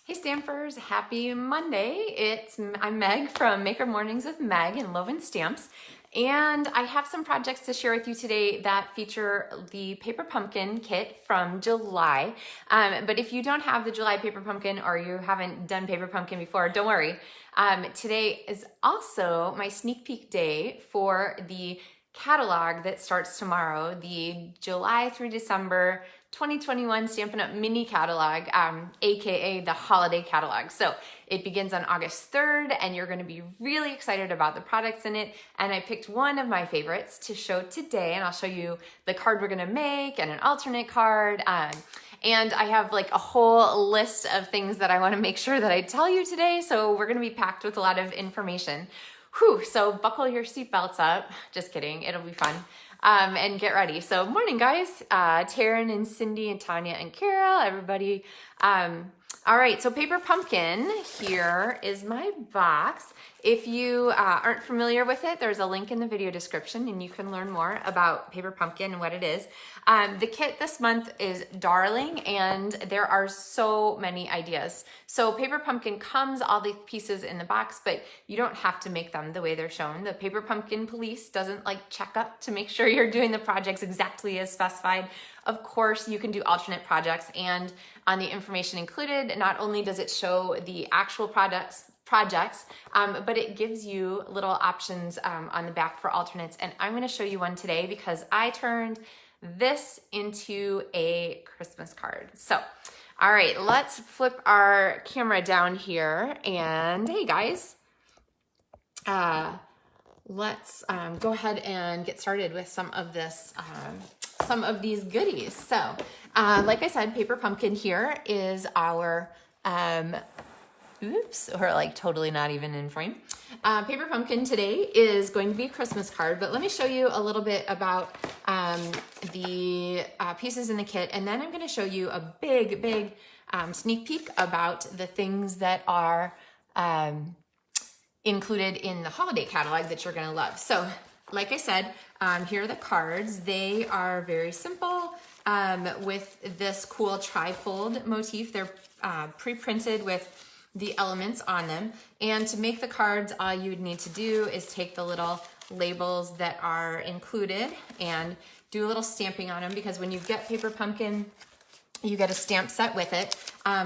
Hey Stampers, happy Monday. I'm Meg from Maker Mornings with Meg and LovenStamps. And I have some projects to share with you today that feature the Paper Pumpkin kit from July. But if you don't have the July Paper Pumpkin or you haven't done Paper Pumpkin before, don't worry. Today is also my sneak peek day for the catalog that starts tomorrow, the July through December 2021 Stampin' Up! Mini Catalog, aka the Holiday Catalog. So it begins on August 3rd, and you're gonna be really excited about the products in it. And I picked one of my favorites to show today, and I'll show you the card we're gonna make and an alternate card. And I have like a whole list of things that I wanna make sure that I tell you today, so we're gonna be packed with a lot of information. Whew, so buckle your seatbelts up. Just kidding, it'll be fun. And get ready. So morning guys, Taryn and Cindy and Tanya and Carol, everybody. All right, so Paper Pumpkin, here is my box. If you aren't familiar with it, there's a link in the video description and you can learn more about Paper Pumpkin and what it is. The kit this month is Darling, and there are so many ideas. So Paper Pumpkin comes all the pieces in the box, but you don't have to make them the way they're shown. The Paper Pumpkin police doesn't like check up to make sure you're doing the projects exactly as specified. Of course, you can do alternate projects, and on the information included, not only does it show the actual projects, but it gives you little options on the back for alternates. And I'm gonna show you one today because I turned this into a Christmas card. So, all right, let's flip our camera down here, and hey guys, let's go ahead and get started with some of this, some of these goodies. So, like I said, Paper Pumpkin here is our, oops, we're like totally not even in frame. Paper Pumpkin today is going to be a Christmas card, but let me show you a little bit about the pieces in the kit, and then I'm gonna show you a big sneak peek about the things that are included in the holiday catalog that you're gonna love. So, like I said, here are the cards. They are very simple with this cool trifold motif. They're pre-printed with the elements on them. And to make the cards, all you would need to do is take the little labels that are included and do a little stamping on them, because when you get Paper Pumpkin, you get a stamp set with it.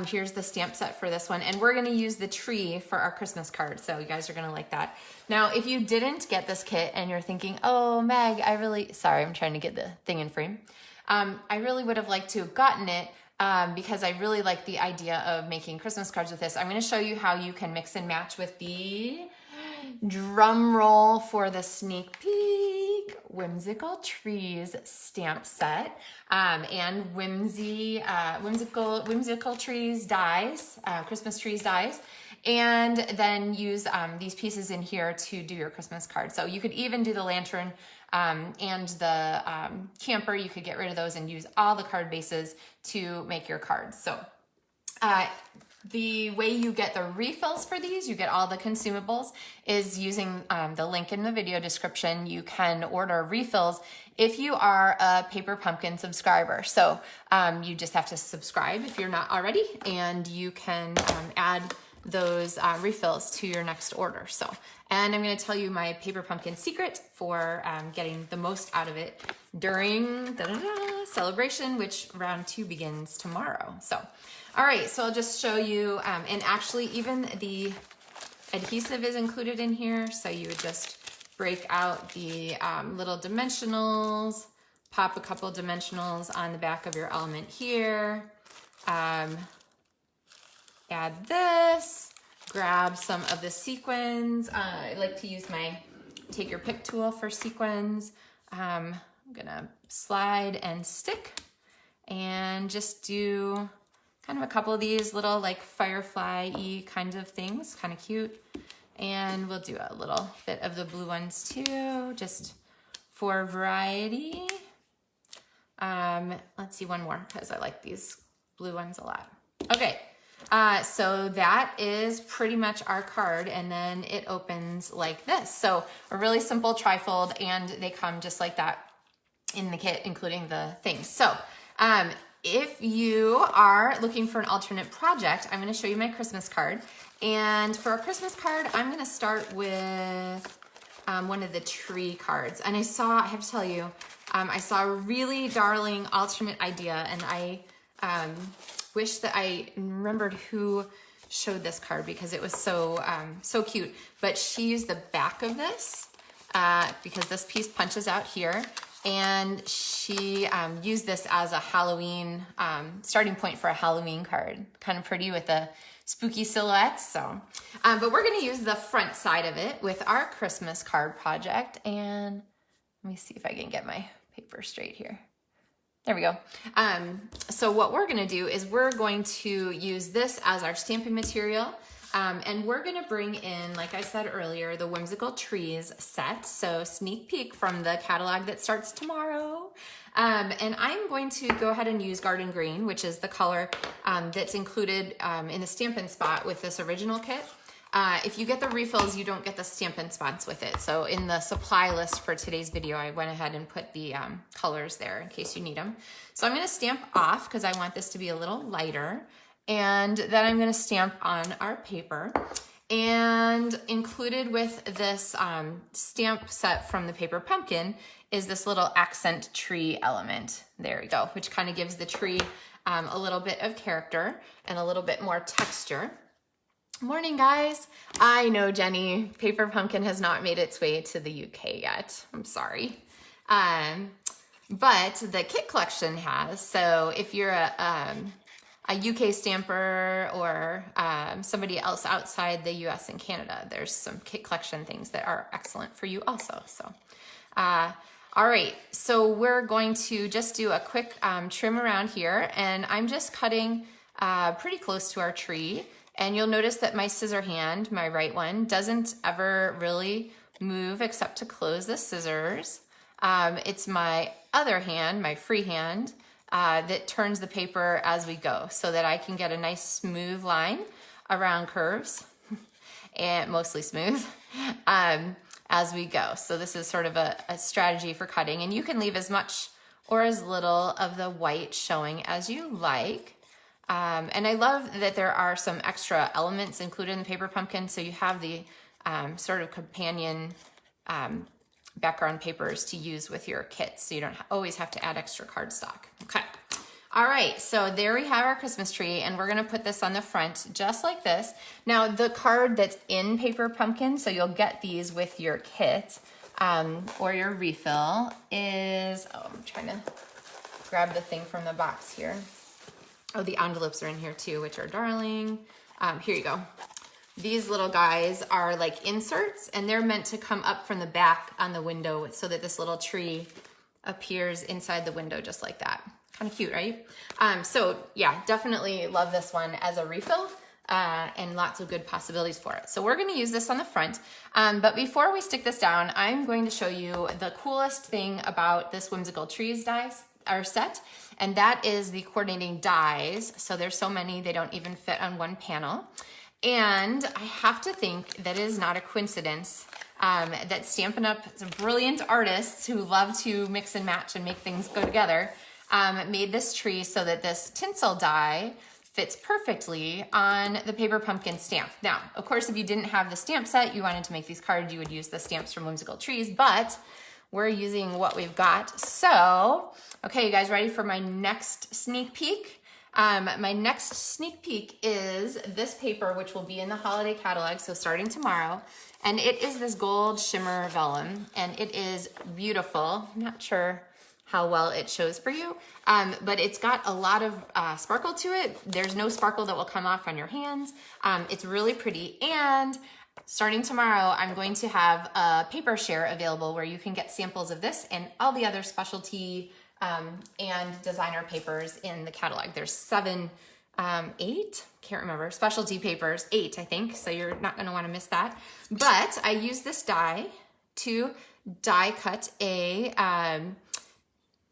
Here's the stamp set for this one. And we're gonna use the tree for our Christmas card, so you guys are gonna like that. Now, if you didn't get this kit and you're thinking, oh, Meg, sorry, I'm trying to get the thing in frame. I really would have liked to have gotten it because I really like the idea of making Christmas cards with this. I'm gonna show you how you can mix and match with the drum roll for the sneak peek Whimsical Trees stamp set and Whimsical Trees dies, Christmas trees dies, and then use these pieces in here to do your Christmas card. So you could even do the lantern and the camper. You could get rid of those and use all the card bases to make your cards. So the way you get the refills for these, you get all the consumables, is using the link in the video description. You can order refills if you are a Paper Pumpkin subscriber. So you just have to subscribe if you're not already, and you can add those refills to your next order. So, and I'm going to tell you my Paper Pumpkin secret for getting the most out of it during the celebration, which round 2 begins tomorrow. So, all right, so I'll just show you, and actually even the adhesive is included in here. So you would just break out the little dimensionals, pop a couple dimensionals on the back of your element here. Add this, grab some of the sequins. I like to use my take your pick tool for sequins. I'm gonna slide and stick and just do kind of a couple of these little like firefly-y kind of things, kind of cute. And we'll do a little bit of the blue ones too, just for variety. Let's see one more because I like these blue ones a lot. Okay. So that is pretty much our card, and then it opens like this. So a really simple trifold, and they come just like that in the kit, including the things. So if you are looking for an alternate project, I'm going to show you my Christmas card. And for a Christmas card, I'm going to start with one of the tree cards. And I have to tell you, I saw a really darling alternate idea, and I wish that I remembered who showed this card because it was so cute. But she used the back of this because this piece punches out here. And she used this as a Halloween starting point for a Halloween card. Kind of pretty with the spooky silhouettes. So, but we're going to use the front side of it with our Christmas card project. And let me see if I can get my paper straight here. There we go. So what we're going to do is we're going to use this as our stamping material. And we're gonna bring in, like I said earlier, the Whimsical Trees set. So sneak peek from the catalog that starts tomorrow. And I'm going to go ahead and use Garden Green, which is the color that's included in the Stampin' Spot with this original kit. If you get the refills, you don't get the Stampin' Spots with it. So in the supply list for today's video, I went ahead and put the colors there in case you need them. So I'm gonna stamp off because I want this to be a little lighter. And then I'm going to stamp on our paper. And included with this stamp set from the Paper Pumpkin is this little accent tree element. There we go, which kind of gives the tree a little bit of character and a little bit more texture. Morning, guys. I know, Jenny, Paper Pumpkin has not made its way to the UK yet. I'm sorry. But the kit collection has. So if you're a UK stamper or somebody else outside the US and Canada, there's some kit collection things that are excellent for you also. So, all right, so we're going to just do a quick trim around here, and I'm just cutting pretty close to our tree. And you'll notice that my scissor hand, my right one, doesn't ever really move except to close the scissors. It's my other hand, my free hand, that turns the paper as we go so that I can get a nice smooth line around curves and mostly smooth as we go. So this is sort of a strategy for cutting, and you can leave as much or as little of the white showing as you like. And I love that there are some extra elements included in the Paper Pumpkin. So you have the sort of companion background papers to use with your kits, so you don't always have to add extra cardstock. Okay. All right, so there we have our Christmas tree, and we're gonna put this on the front just like this. Now, the card that's in Paper Pumpkin, so you'll get these with your kit or your refill, is, I'm trying to grab the thing from the box here. Oh, the envelopes are in here too, which are darling. Here you go. These little guys are like inserts, and they're meant to come up from the back on the window so that this little tree appears inside the window just like that. Kind of cute, right? So yeah, definitely love this one as a refill and lots of good possibilities for it. So we're gonna use this on the front, but before we stick this down, I'm going to show you the coolest thing about this Whimsical Trees dies, our set, and that is the coordinating dies. So there's so many, they don't even fit on one panel. And I have to think that it is not a coincidence that Stampin' Up! Some brilliant artists who love to mix and match and make things go together made this tree so that this tinsel die fits perfectly on the Paper Pumpkin stamp. Now, of course, if you didn't have the stamp set, you wanted to make these cards, you would use the stamps from Whimsical Trees, but we're using what we've got. So, okay, you guys ready for my next sneak peek? My next sneak peek is this paper, which will be in the holiday catalog, so starting tomorrow. And it is this gold shimmer vellum, and it is beautiful. I'm not sure how well it shows for you, but it's got a lot of sparkle to it. There's no sparkle that will come off on your hands. It's really pretty, and starting tomorrow, I'm going to have a paper share available where you can get samples of this and all the other specialty and designer papers in the catalog. There's 7, 8, can't remember, specialty papers, 8, I think, so you're not gonna wanna miss that. But I use this die to die cut a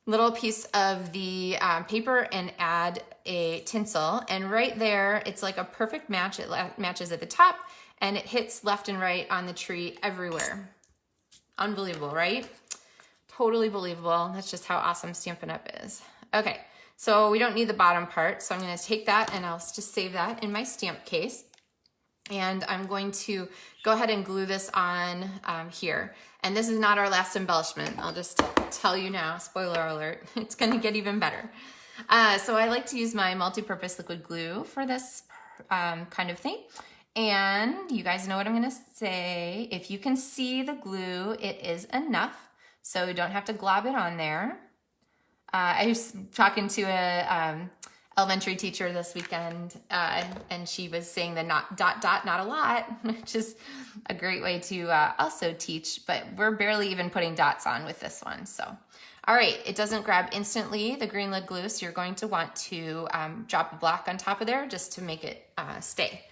little piece of the paper and add a tinsel, and right there, it's like a perfect match. It matches at the top, and it hits left and right on the tree everywhere. Unbelievable, right? Totally believable. That's just how awesome Stampin' Up! Is. Okay, So we don't need the bottom part. So I'm gonna take that and I'll just save that in my stamp case. And I'm going to go ahead and glue this on here. And this is not our last embellishment. I'll just tell you now, spoiler alert, it's gonna get even better. So I like to use my multi-purpose liquid glue for this kind of thing. And you guys know what I'm gonna say. If you can see the glue, it is enough. So you don't have to glob it on there. I was talking to a elementary teacher this weekend, and she was saying the not dot dot not a lot, which is a great way to also teach, but we're barely even putting dots on with this one. So, all right, it doesn't grab instantly, the green lid glue, so you're going to want to drop a block on top of there just to make it stay.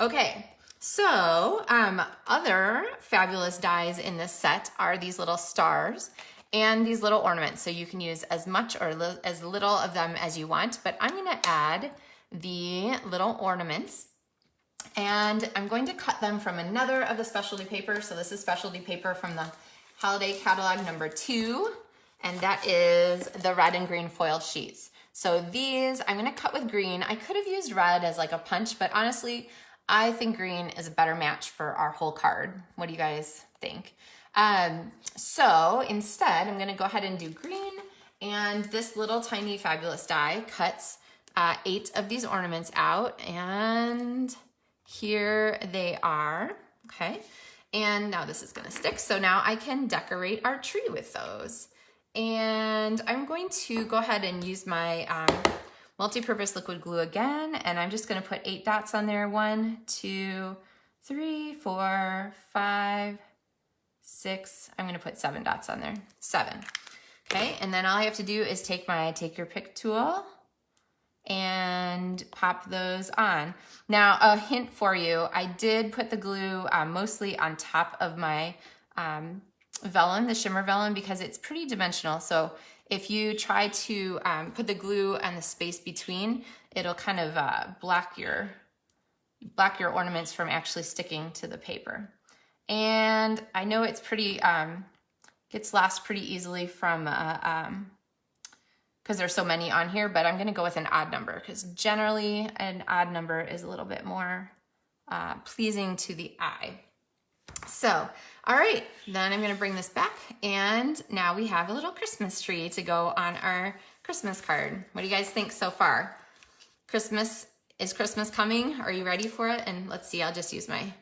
Okay, so other fabulous dies in this set are these little stars and these little ornaments. So you can use as much or as little of them as you want, but I'm gonna add the little ornaments and I'm going to cut them from another of the specialty paper. So this is specialty paper from the Holiday Catalog number 2, and that is the red and green foiled sheets. So these I'm gonna cut with green. I could have used red as like a punch, but honestly, I think green is a better match for our whole card. What do you guys think? So instead, I'm gonna go ahead and do green, and this little tiny fabulous die cuts 8 of these ornaments out, and here they are, okay? And now this is gonna stick, so now I can decorate our tree with those. And I'm going to go ahead and use my multi-purpose liquid glue again, and I'm just gonna put 8 dots on there. 1, 2, 3, 4, 5, 6, I'm gonna put 7 dots on there, 7. Okay, and then all I have to do is take my take your pick tool and pop those on. Now, a hint for you, I did put the glue mostly on top of my vellum, the shimmer vellum, because it's pretty dimensional. So if you try to put the glue on the space between, it'll kind of block your ornaments from actually sticking to the paper. And I know it's pretty, gets lost pretty easily from, because there's so many on here, but I'm gonna go with an odd number because generally an odd number is a little bit more pleasing to the eye. So, all right, then I'm gonna bring this back, and now we have a little Christmas tree to go on our Christmas card. What do you guys think so far? Is Christmas coming? Are you ready for it? And let's see, I'll just use my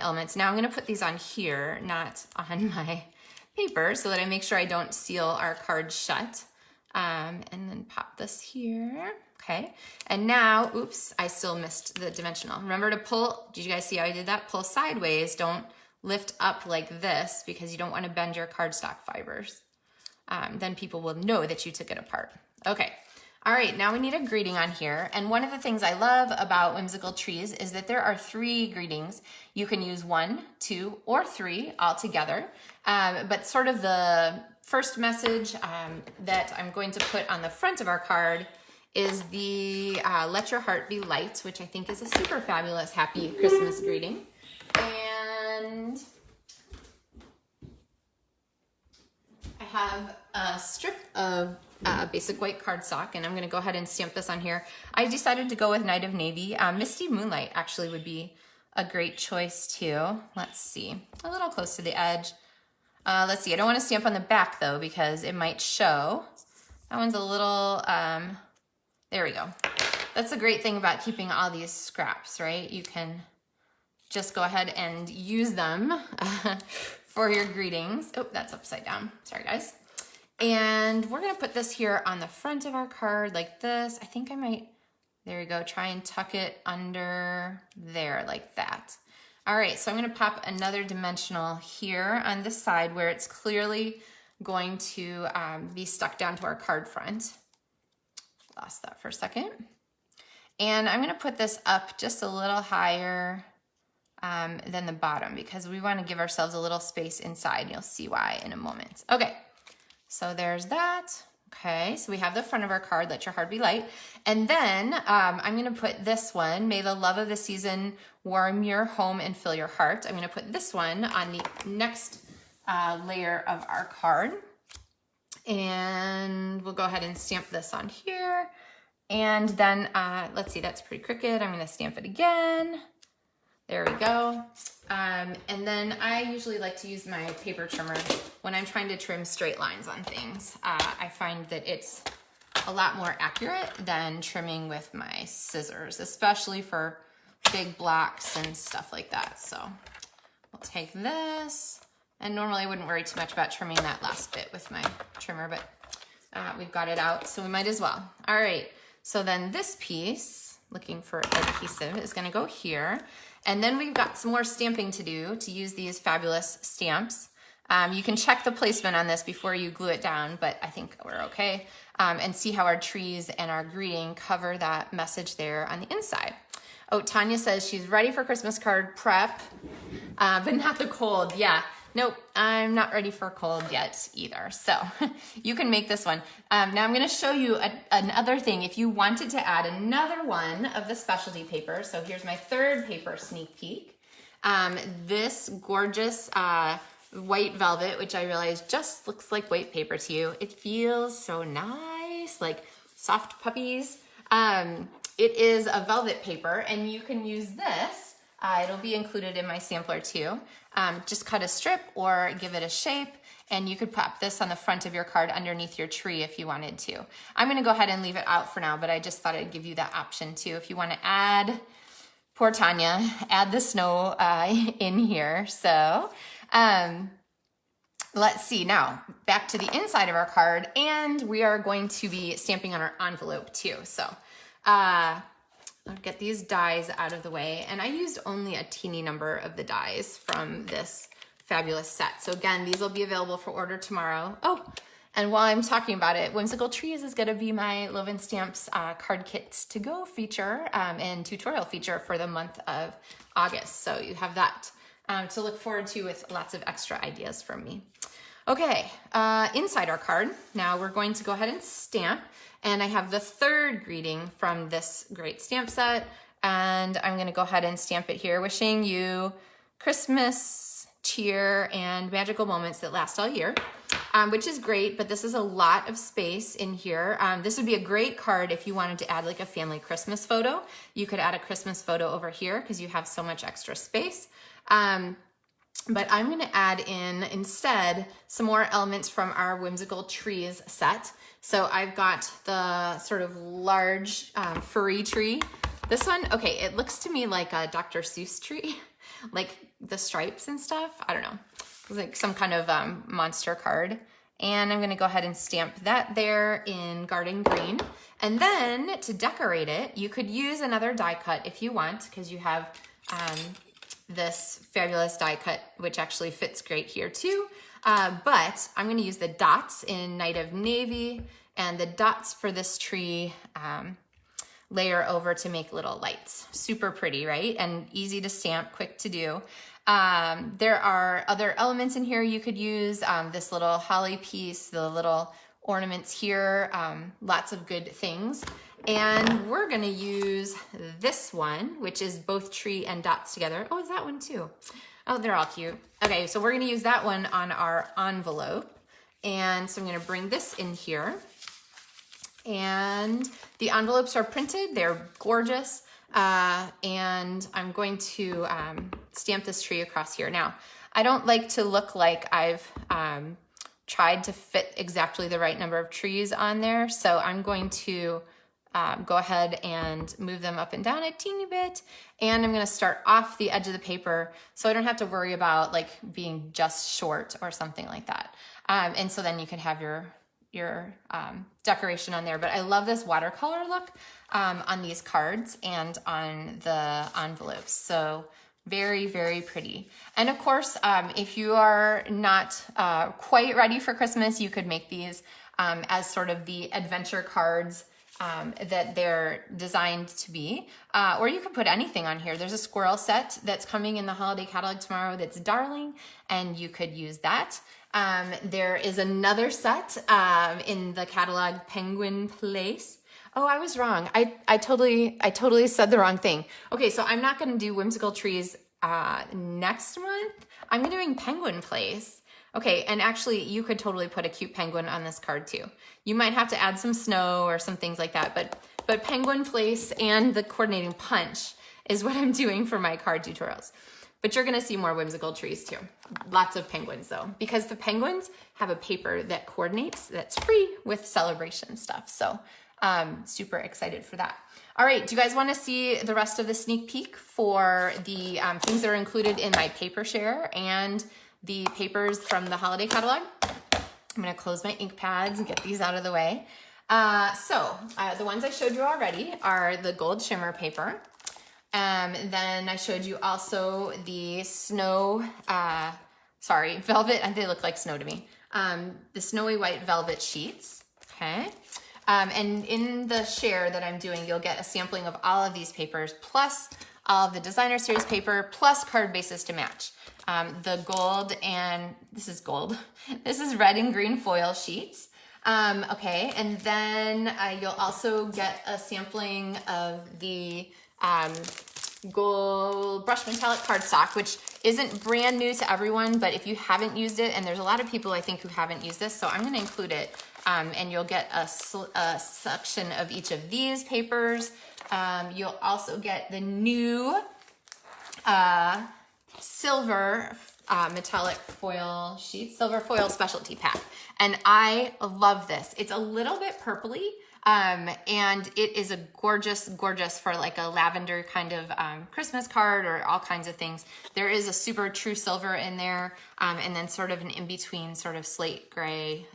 elements. Now I'm gonna put these on here, not on my paper, so that I make sure I don't seal our card shut. And then pop this here. Okay, and now, oops, I still missed the dimensional. Remember to pull, did you guys see how I did that? Pull sideways, don't lift up like this because you don't want to bend your cardstock fibers. Then people will know that you took it apart. Okay, all right, now we need a greeting on here. And one of the things I love about Whimsical Trees is that there are 3 greetings. You can use 1, 2, or 3 all together. But sort of the first message that I'm going to put on the front of our card is the Let Your Heart Be Light, which I think is a super fabulous happy Christmas greeting. And I have a strip of basic white cardstock, and I'm gonna go ahead and stamp this on here. I decided to go with Night of Navy. Misty Moonlight actually would be a great choice too. Let's see, a little close to the edge. Let's see, I don't wanna stamp on the back though because it might show. That one's a little, there we go. That's the great thing about keeping all these scraps, right? You can just go ahead and use them for your greetings. Oh, that's upside down. Sorry, guys. And we're gonna put this here on the front of our card like this. I think I might, there we go, try and tuck it under there like that. All right, so I'm gonna pop another dimensional here on this side where it's clearly going to be stuck down to our card front. Lost that for a second. And I'm gonna put this up just a little higher than the bottom because we wanna give ourselves a little space inside. You'll see why in a moment. Okay, so there's that. Okay, so we have the front of our card, Let Your Heart Be Light. And then I'm gonna put this one, May the Love of the Season Warm Your Home and Fill Your Heart. I'm gonna put this one on the next layer of our card. And we'll go ahead and stamp this on here. And then, let's see, that's pretty crooked. I'm gonna stamp it again. There we go. And then I usually like to use my paper trimmer when I'm trying to trim straight lines on things. I find that it's a lot more accurate than trimming with my scissors, especially for big blocks and stuff like that. So we'll take this, and normally I wouldn't worry too much about trimming that last bit with my trimmer, but we've got it out, so we might as well. All right, so then this piece, looking for adhesive, is gonna go here. And then we've got some more stamping to do to use these fabulous stamps. You can check the placement on this before you glue it down, but I think we're okay. And see how our trees and our greeting cover that message there on the inside. Oh, Tanya says she's ready for Christmas card prep, but not the cold. Yeah, nope, I'm not ready for cold yet either. So you can make this one. Now I'm gonna show you another thing. If you wanted to add another one of the specialty paper, so here's my third paper sneak peek. This gorgeous white velvet, which I realize just looks like white paper to you. It feels so nice, like soft puppies. It is a velvet paper, and you can use this. It'll be included in my sampler too. Just cut a strip or give it a shape, and you could pop this on the front of your card underneath your tree if you wanted to. I'm gonna go ahead and leave it out for now, but I just thought I'd give you that option too. If you wanna add, poor Tanya, add the snow in here. So let's see, now back to the inside of our card, and we are going to be stamping on our envelope too. So I'll get these dies out of the way, and I used only a teeny number of the dies from this fabulous set. So again, these will be available for order tomorrow. Oh, and while I'm talking about it, Whimsical Trees is gonna be my LovenStamps card kits to go feature and tutorial feature for the month of August. So you have that to look forward to with lots of extra ideas from me. Okay, inside our card, now we're going to go ahead and stamp. And I have the third greeting from this great stamp set, and I'm gonna go ahead and stamp it here. Wishing you Christmas cheer and magical moments that last all year, which is great, but this is a lot of space in here. This would be a great card if you wanted to add like a family Christmas photo. You could add a Christmas photo over here because you have so much extra space. But I'm gonna add in instead some more elements from our Whimsical Trees set. So I've got the sort of large furry tree. This one, okay, it looks to me like a Dr. Seuss tree, like the stripes and stuff. I don't know, it's like some kind of monster card. And I'm gonna go ahead and stamp that there in garden green. And then to decorate it, you could use another die cut if you want, because you have this fabulous die cut, which actually fits great here too. But I'm gonna use the dots in Night of Navy, and the dots for this tree layer over to make little lights. Super pretty, right? And easy to stamp, quick to do. There are other elements in here you could use. This little holly piece, the little ornaments here, lots of good things. And we're gonna use this one, which is both tree and dots together. Oh, is that one too? Oh, they're all cute. Okay, so we're gonna use that one on our envelope. And so I'm gonna bring this in here. And the envelopes are printed, they're gorgeous. And I'm going to stamp this tree across here. Now, I don't like to look like I've tried to fit exactly the right number of trees on there. So I'm going to go ahead and move them up and down a teeny bit. And I'm gonna start off the edge of the paper so I don't have to worry about like being just short or something like that. And so then you can have your decoration on there. But I love this watercolor look on these cards and on the envelopes. So very, very pretty. And of course, if you are not quite ready for Christmas, you could make these as sort of the adventure cards that they're designed to be, or you could put anything on here. There's a squirrel set that's coming in the holiday catalog tomorrow that's Dazzling, and you could use that. There is another set in the catalog, Penguin Place. Oh, I was wrong. I totally said the wrong thing. Okay, so I'm not gonna do Whimsical Trees next month. I'm doing Penguin Place. Okay, and actually you could totally put a cute penguin on this card too. You might have to add some snow or some things like that, but penguin place and the coordinating punch is what I'm doing for my card tutorials. But you're gonna see more whimsical trees too. Lots of penguins though, because the penguins have a paper that coordinates that's free with celebration stuff. So super excited for that. All right, do you guys wanna see the rest of the sneak peek for the things that are included in my paper share and the papers from the holiday catalog? I'm gonna close my ink pads and get these out of the way. The ones I showed you already are the gold shimmer paper. Then I showed you also the snow, velvet, and they look like snow to me. The snowy white velvet sheets, okay? And in the share that I'm doing, you'll get a sampling of all of these papers, plus all of the designer series paper, plus card bases to match. The gold, and this is gold, this is red and green foil sheets. Okay, and then you'll also get a sampling of the gold brush metallic cardstock, which isn't brand new to everyone, but if you haven't used it, and there's a lot of people I think who haven't used this, so I'm gonna include it, and you'll get a section of each of these papers. You'll also get the new silver metallic foil sheet, silver foil specialty pack. And I love this. It's a little bit purpley, and it is a gorgeous for like a lavender kind of Christmas card or all kinds of things. There is a super true silver in there, and then sort of an in-between sort of slate gray,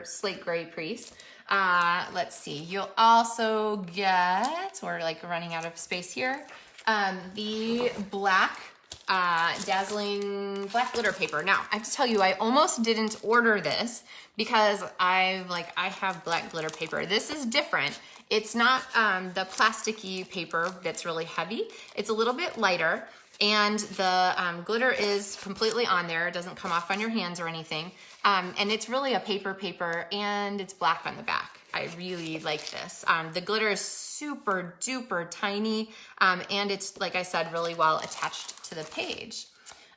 slate gray priest. Let's see, you'll also get, we're like running out of space here, the black Dazzling black glitter paper. Now, I have to tell you, I almost didn't order this because I have black glitter paper. This is different. It's not the plasticky paper that's really heavy. It's a little bit lighter, and the glitter is completely on there. It doesn't come off on your hands or anything. And it's really a paper, and it's black on the back. I really like this. The glitter is super duper tiny, and it's, like I said, really well attached to the page.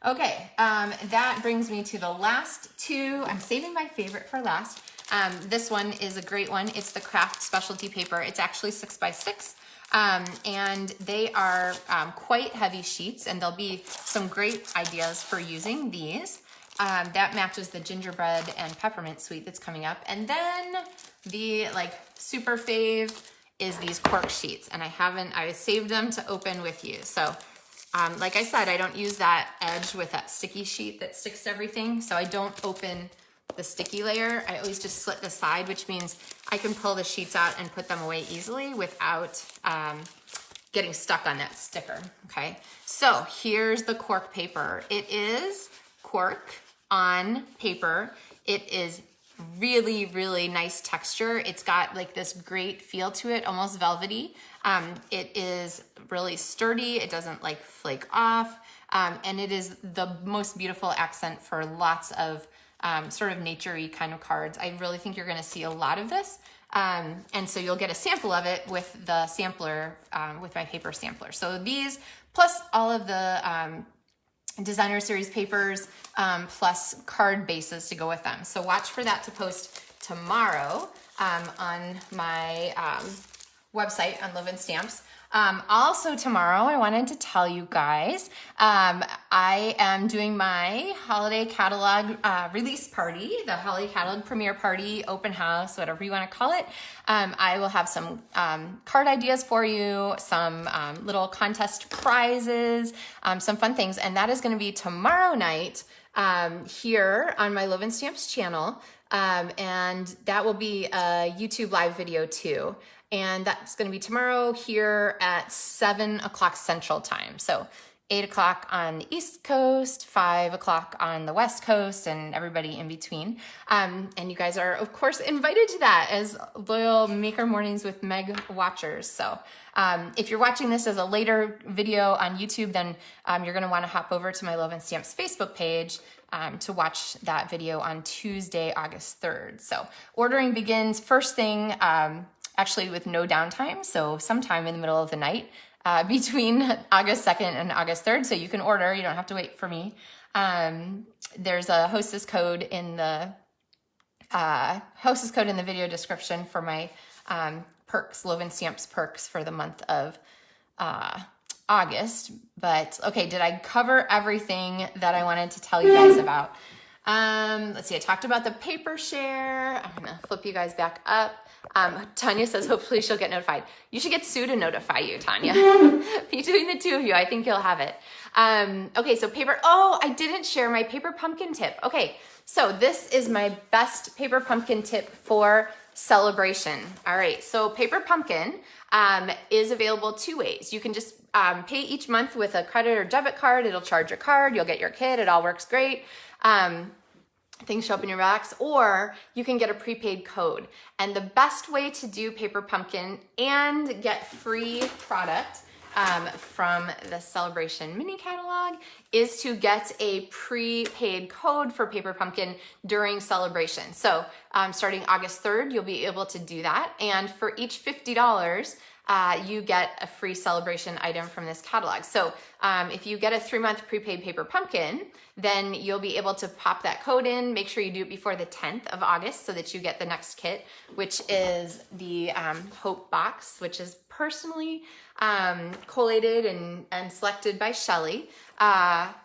Okay, that brings me to the last two. I'm saving my favorite for last. This one is a great one. It's the craft specialty paper. It's actually 6x6. And they are quite heavy sheets, and there'll be some great ideas for using these. That matches the gingerbread and peppermint suite that's coming up. And then the like super fave is these Cork Sheets, and I saved them to open with you. So like I said, I don't use that edge with that sticky sheet that sticks to everything, so I don't open the sticky layer. I always just slit the side, which means I can pull the sheets out and put them away easily without getting stuck on that sticker, okay? So here's the Cork paper. It is cork on paper. It is really, really nice texture. It's got like this great feel to it, almost velvety. It is really sturdy. It doesn't like flake off. And it is the most beautiful accent for lots of sort of nature-y kind of cards. I really think you're gonna see a lot of this. And so you'll get a sample of it with the sampler, with my paper sampler. So these, plus all of the designer series papers, plus card bases to go with them. So watch for that to post tomorrow on my website on LovenStamps. Also tomorrow, I wanted to tell you guys, I am doing my holiday catalog release party, the holiday catalog premiere party, open house, whatever you want to call it. I will have some card ideas for you, some little contest prizes, some fun things, and that is going to be tomorrow night here on my LovenStamps channel, and that will be a YouTube live video too. And that's going to be tomorrow here at 7 o'clock Central Time. So 8 o'clock on the East Coast, 5 o'clock on the West Coast, and everybody in between. And you guys are, of course, invited to that as loyal Maker Mornings with Meg watchers. So if you're watching this as a later video on YouTube, then you're going to want to hop over to my LovenStamps Facebook page to watch that video on Tuesday, August 3rd. So ordering begins first thing, actually with no downtime, so sometime in the middle of the night. between August 2nd and August 3rd, so you can order. You don't have to wait for me. There's a hostess code in the video description for my perks, LovenStamps perks for the month of August. But okay, did I cover everything that I wanted to tell you guys about? Let's see, I talked about the paper share. I'm gonna flip you guys back up. Tanya says hopefully she'll get notified. You should get Sue to notify you, Tanya. Between the two of you, I think you'll have it. Okay, so paper, oh, I didn't share my paper pumpkin tip. Okay, so this is my best paper pumpkin tip for celebration. All right, so paper pumpkin is available two ways. You can just pay each month with a credit or debit card. It'll charge your card. You'll get your kit. It all works great. Things show up in your box, or you can get a prepaid code. And the best way to do paper pumpkin and get free product from the Celebration mini catalog is to get a prepaid code for paper pumpkin during celebration. So starting August 3rd, you'll be able to do that. And for each $50, you get a free celebration item from this catalog. So if you get a 3-month prepaid paper pumpkin, then you'll be able to pop that code in. Make sure you do it before the 10th of August so that you get the next kit, which is the Hope Box, which is personally collated and selected by Shelly,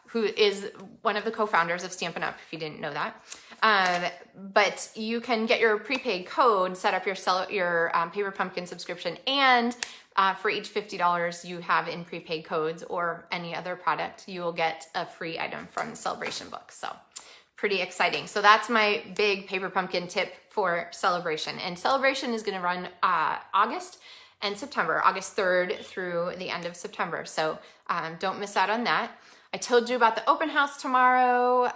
who is one of the co-founders of Stampin' Up, if you didn't know that. But you can get your prepaid code, set up your paper pumpkin subscription, and for each $50 you have in prepaid codes or any other product, you will get a free item from the Celebration book. So pretty exciting. So that's my big paper pumpkin tip for Celebration. And Celebration is going to run August and September, August 3rd through the end of September. So don't miss out on that. I told you about the open house tomorrow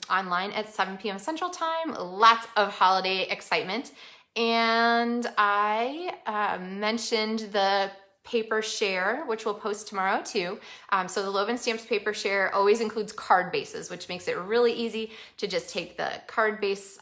online at 7 p.m. Central Time. Lots of holiday excitement. And I mentioned the paper share, which we'll post tomorrow too. So the LovenStamps paper share always includes card bases, which makes it really easy to just take the card base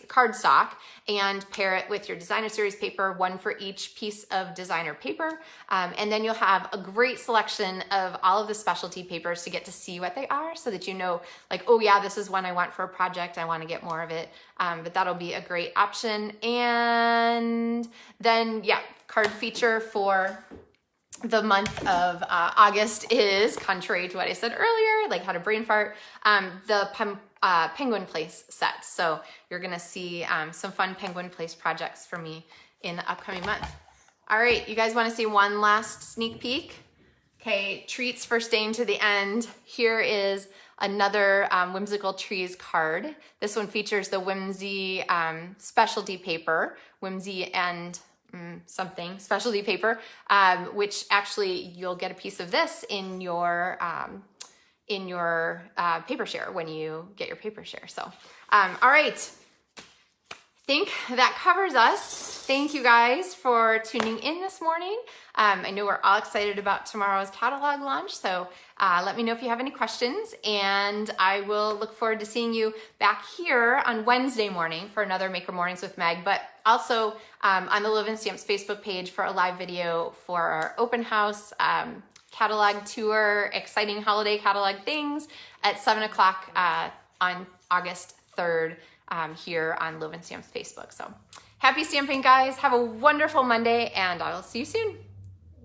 card stock and pair it with your designer series paper, one for each piece of designer paper. And then you'll have a great selection of all of the specialty papers to get to see what they are so that you know, like, oh yeah, this is one I want for a project. I want to get more of it. But that'll be a great option. And then, yeah, card feature for the month of August is, contrary to what I said earlier, like how to brain fart, the Penguin Place set. So you're gonna see some fun Penguin Place projects for me in the upcoming month. All right, you guys wanna see one last sneak peek? Okay, treats for staying to the end. Here is another Whimsical Trees card. This one features the Whimsy specialty paper, Whimsy and something specialty paper, which actually you'll get a piece of this in your paper share when you get your paper share. So, all right. I think that covers us. Thank you guys for tuning in this morning. I know we're all excited about tomorrow's catalog launch, so let me know if you have any questions, and I will look forward to seeing you back here on Wednesday morning for another Maker Mornings with Meg, but also on the LovenStamps Facebook page for a live video for our open house catalog tour, exciting holiday catalog things at 7 o'clock on August 3rd here on LovenStamps Facebook. So happy stamping, guys. Have a wonderful Monday, and I'll see you soon.